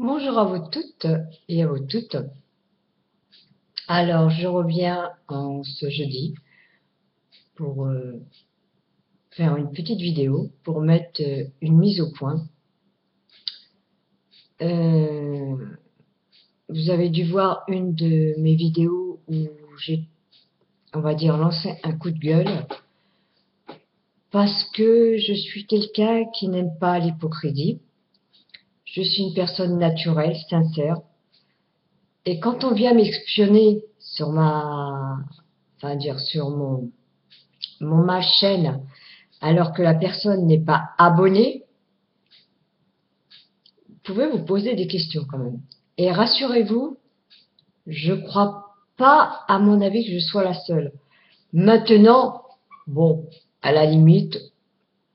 Bonjour à vous toutes et à vous toutes. Alors, je reviens en ce jeudi pour faire une petite vidéo pour mettre une mise au point. Vous avez dû voir une de mes vidéos où j'ai, on va dire, lancé un coup de gueule parce que je suis quelqu'un qui n'aime pas l'hypocrisie. Je suis une personne naturelle, sincère. Et quand on vient m'espionner sur sur ma chaîne, alors que la personne n'est pas abonnée, vous pouvez vous poser des questions quand même. Et rassurez-vous, je ne crois pas, à mon avis, que je sois la seule. Maintenant, bon, à la limite,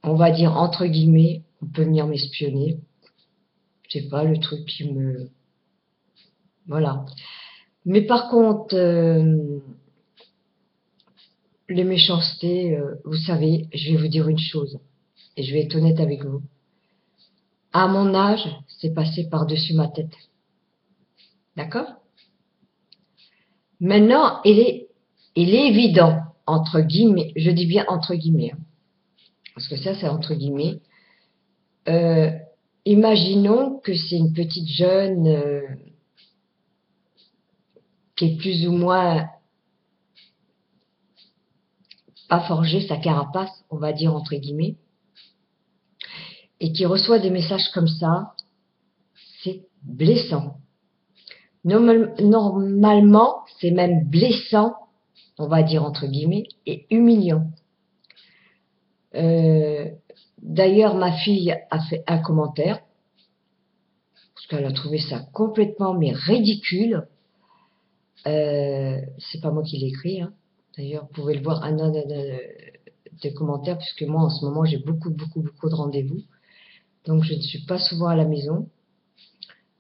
on va dire entre guillemets, on peut venir m'espionner. C'est pas le truc qui me... Voilà. Mais par contre, les méchancetés, vous savez, je vais vous dire une chose, et je vais être honnête avec vous. À mon âge, c'est passé par-dessus ma tête. D'accord? Maintenant, il est évident, entre guillemets, je dis bien entre guillemets, hein, parce que ça c'est entre guillemets, euh, imaginons que c'est une petite jeune qui est plus ou moins pas forgé sa carapace, on va dire entre guillemets, et qui reçoit des messages comme ça, c'est blessant. Normalement, c'est même blessant, on va dire entre guillemets, et humiliant. D'ailleurs, ma fille a fait un commentaire, parce qu'elle a trouvé ça complètement mais ridicule. C'est pas moi qui l'ai écrit, hein. D'ailleurs, vous pouvez le voir des commentaires, puisque moi, en ce moment, j'ai beaucoup de rendez-vous. Donc, je ne suis pas souvent à la maison.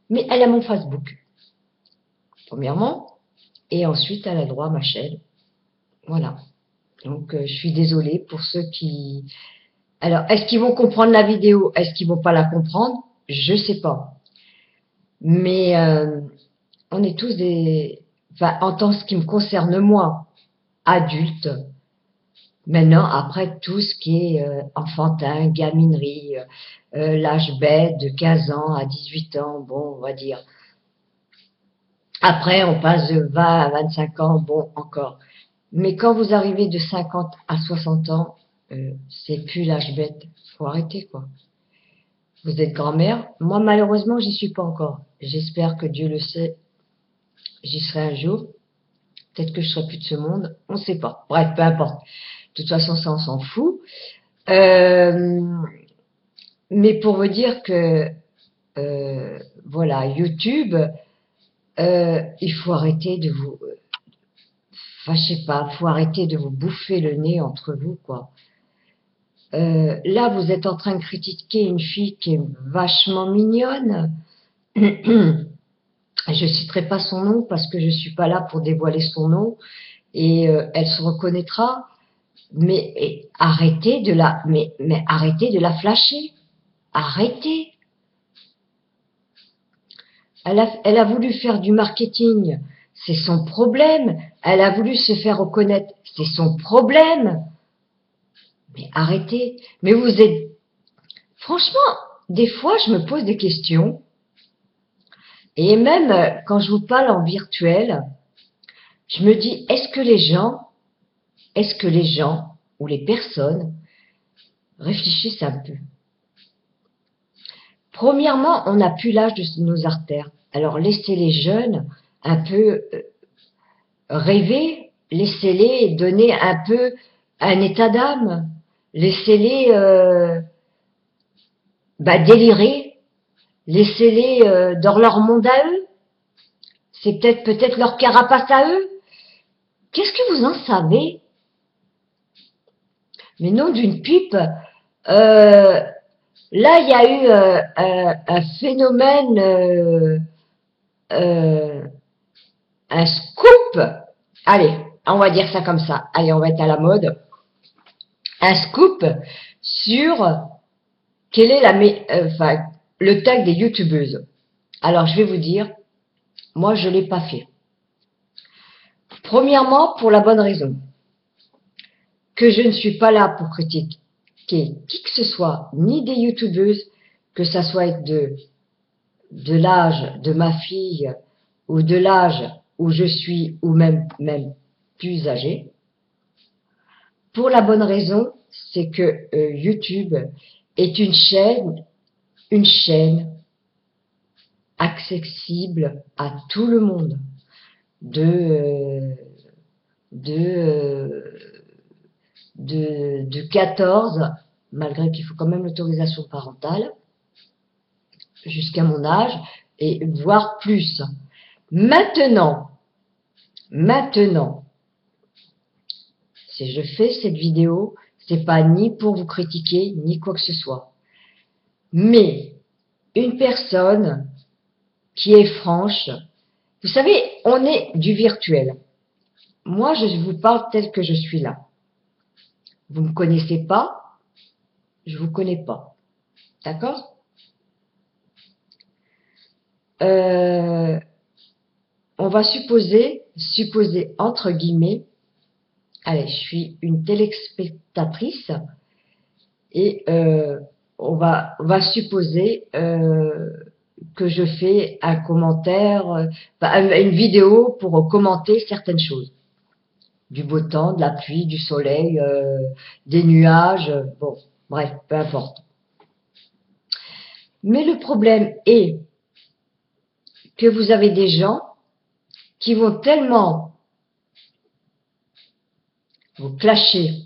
Mais elle a mon Facebook, premièrement. Et ensuite, elle a droit à ma chaîne. Voilà. Donc, je suis désolée pour ceux qui... Alors, est-ce qu'ils vont comprendre la vidéo? Est-ce qu'ils vont pas la comprendre? Je sais pas. Mais on est tous des... Enfin, en tant ce qui me concerne moi, adulte. Maintenant, après, tout ce qui est enfantin, gaminerie, l'âge bête de 15 ans à 18 ans, bon, on va dire. Après, on passe de 20 à 25 ans, bon, encore. Mais quand vous arrivez de 50 à 60 ans, c'est plus l'âge bête. Faut arrêter, quoi. Vous êtes grand-mère. Moi, malheureusement, j'y suis pas encore. J'espère que Dieu le sait, j'y serai un jour. Peut-être que je serai plus de ce monde. On ne sait pas. Bref, peu importe. De toute façon, ça, on s'en fout. Mais pour vous dire que, voilà, YouTube, il faut arrêter de vous... Enfin, je sais pas, faut arrêter de vous bouffer le nez entre vous, quoi. Là, vous êtes en train de critiquer une fille qui est vachement mignonne. Je citerai pas son nom parce que je suis pas là pour dévoiler son nom et elle se reconnaîtra. Mais arrêtez de la, mais arrêtez de la flasher. Arrêtez. Elle a voulu faire du marketing, c'est son problème. Elle a voulu se faire reconnaître, c'est son problème. Mais arrêtez. Mais vous êtes... Franchement, des fois, je me pose des questions. Et même quand je vous parle en virtuel, je me dis, est-ce que les gens ou les personnes réfléchissent un peu? Premièrement, on n'a plus l'âge de nos artères. Alors laissez les jeunes un peu rêver, laissez-les donner un peu un état d'âme, laissez-les délirer, laissez-les dans leur monde à eux. C'est peut-être leur carapace à eux. Qu'est-ce que vous en savez? Mais non d'une pipe. Là, il y a eu un phénomène, un scoop. Allez, on va dire ça comme ça. Allez, on va être à la mode. Un scoop sur quel est le tag des youtubeuses. Alors, je vais vous dire, moi, je ne l'ai pas fait. Premièrement, pour la bonne raison, que je ne suis pas là pour critiquer qui que ce soit, ni des youtubeuses, que ça soit de l'âge de ma fille ou de l'âge où je suis ou même plus âgée. Pour la bonne raison, c'est que YouTube est une chaîne accessible à tout le monde, de, de, de 14, malgré qu'il faut quand même l'autorisation parentale, jusqu'à mon âge, et voire plus. Maintenant, si je fais cette vidéo, c'est pas ni pour vous critiquer, ni quoi que ce soit. Mais une personne qui est franche, vous savez, on est du virtuel. Moi, je vous parle tel que je suis là. Vous me connaissez pas, je vous connais pas. D'accord? On va supposer entre guillemets, allez, je suis une téléspectatrice et on va supposer que je fais un commentaire, une vidéo pour commenter certaines choses. Du beau temps, de la pluie, du soleil, des nuages, bon, bref, peu importe. Mais le problème est que vous avez des gens qui vont tellement vous clasher.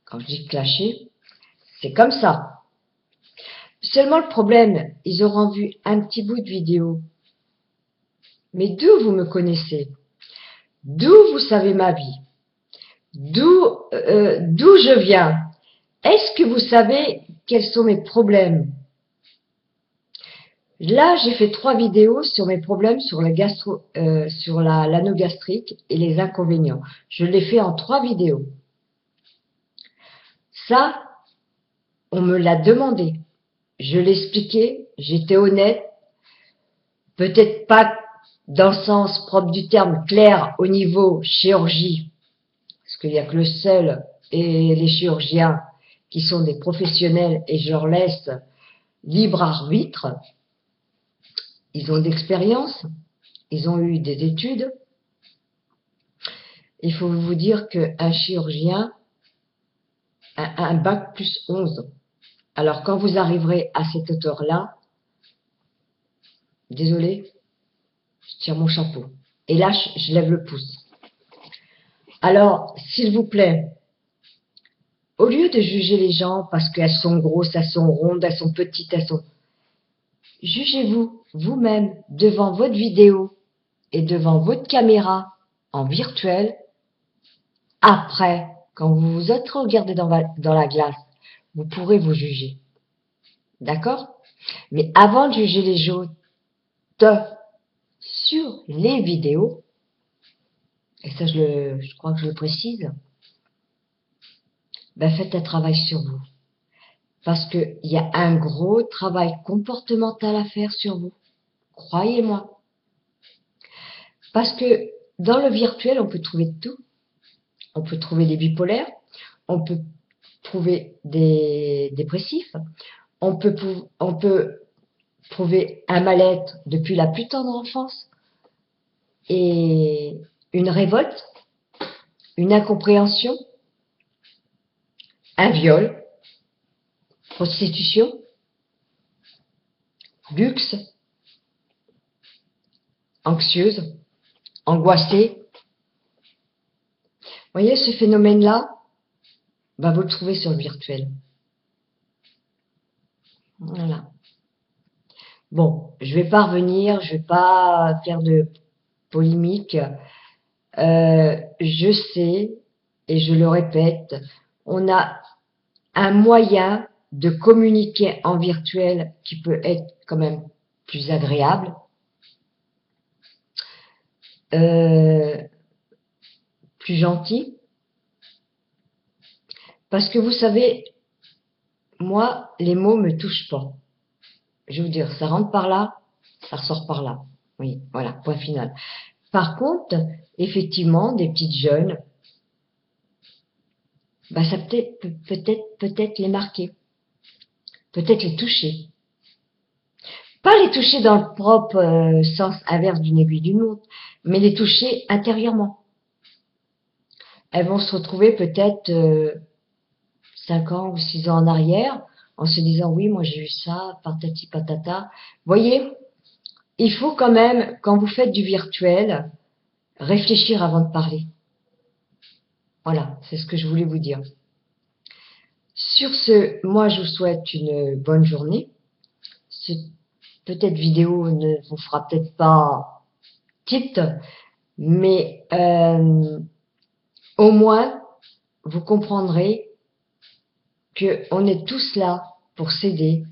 Quand je dis clasher, c'est comme ça. Seulement le problème, ils auront vu un petit bout de vidéo. Mais d'où vous me connaissez? D'où vous savez ma vie? D'où je viens? Est-ce que vous savez quels sont mes problèmes? Là, j'ai fait 3 vidéos sur mes problèmes sur l'anneau gastrique et les inconvénients. Je l'ai fait en 3 vidéos. Ça, on me l'a demandé. Je l'ai expliqué, j'étais honnête, peut-être pas dans le sens propre du terme clair au niveau chirurgie, parce qu'il n'y a que le seul et les chirurgiens qui sont des professionnels et je leur laisse libre arbitre. Ils ont d'expérience, ils ont eu des études. Il faut vous dire qu'un chirurgien a un bac plus 11. Alors quand vous arriverez à cette hauteur-là, désolé, je tire mon chapeau. Et là, je lève le pouce. Alors, s'il vous plaît, au lieu de juger les gens parce qu'elles sont grosses, elles sont rondes, elles sont petites, jugez-vous vous-même devant votre vidéo et devant votre caméra en virtuel. Après, quand vous vous êtes regardé dans la glace, vous pourrez vous juger. D'accord? Mais avant de juger les autres sur les vidéos, et ça je crois que je le précise, ben faites un travail sur vous. Parce qu'il y a un gros travail comportemental à faire sur vous. Croyez-moi. Parce que dans le virtuel, on peut trouver de tout. On peut trouver des bipolaires, on peut trouver des dépressifs, on peut trouver un mal-être depuis la plus tendre enfance et une révolte, une incompréhension, un viol, prostitution, luxe, anxieuse, angoissée. Vous voyez, ce phénomène-là, bah, vous le trouvez sur le virtuel. Voilà. Bon, je vais pas revenir, je vais pas faire de polémique. Je sais, et je le répète, on a un moyen de communiquer en virtuel qui peut être quand même plus agréable. Plus gentil. Parce que vous savez, moi, les mots me touchent pas. Je vais vous dire, ça rentre par là, Ça ressort par là. Oui, voilà, point final. Par contre, effectivement, des petites jeunes, bah, ça peut-être les marquer, peut-être les toucher. Pas les toucher dans le propre sens inverse d'une aiguille d'une montre, mais les toucher intérieurement. Elles vont se retrouver peut-être 5 ans ou 6 ans en arrière en se disant oui, moi j'ai eu ça, patati patata. Voyez, il faut quand même, quand vous faites du virtuel, réfléchir avant de parler. Voilà, c'est ce que je voulais vous dire. Sur ce, moi je vous souhaite une bonne journée. Cette peut-être vidéo ne vous fera peut-être pas tilt, mais au moins vous comprendrez qu'on est tous là pour s'aider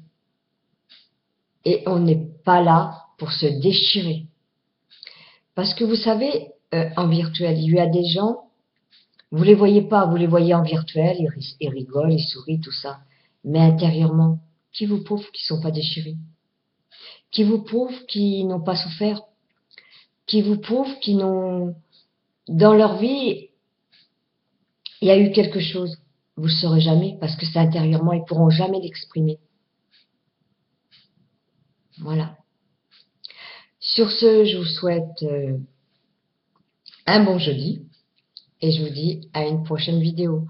et on n'est pas là pour se déchirer. Parce que vous savez, en virtuel, il y a des gens, vous les voyez pas, vous les voyez en virtuel, ils rigolent, ils sourient, tout ça. Mais intérieurement, qui vous prouve qu'ils sont pas déchirés? Qui vous prouve qu'ils n'ont pas souffert? Qui vous prouve qu'ils n'ont, dans leur vie, il y a eu quelque chose? Vous le saurez jamais parce que c'est intérieurement, ils pourront jamais l'exprimer. Voilà. Sur ce, je vous souhaite un bon jeudi et je vous dis à une prochaine vidéo.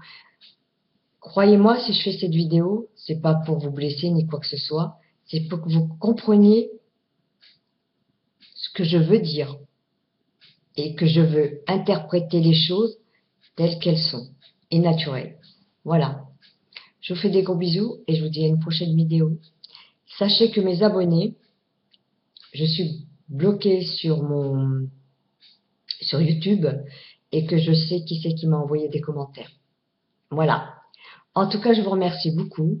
Croyez-moi, si je fais cette vidéo, c'est pas pour vous blesser ni quoi que ce soit, c'est pour que vous compreniez ce que je veux dire et que je veux interpréter les choses telles qu'elles sont et naturelles. Voilà. Je vous fais des gros bisous et je vous dis à une prochaine vidéo. Sachez que mes abonnés, je suis bloquée sur YouTube et que je sais qui c'est qui m'a envoyé des commentaires. Voilà. En tout cas, je vous remercie beaucoup.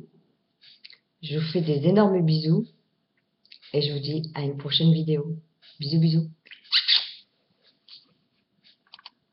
Je vous fais des énormes bisous et je vous dis à une prochaine vidéo. Bisous, bisous.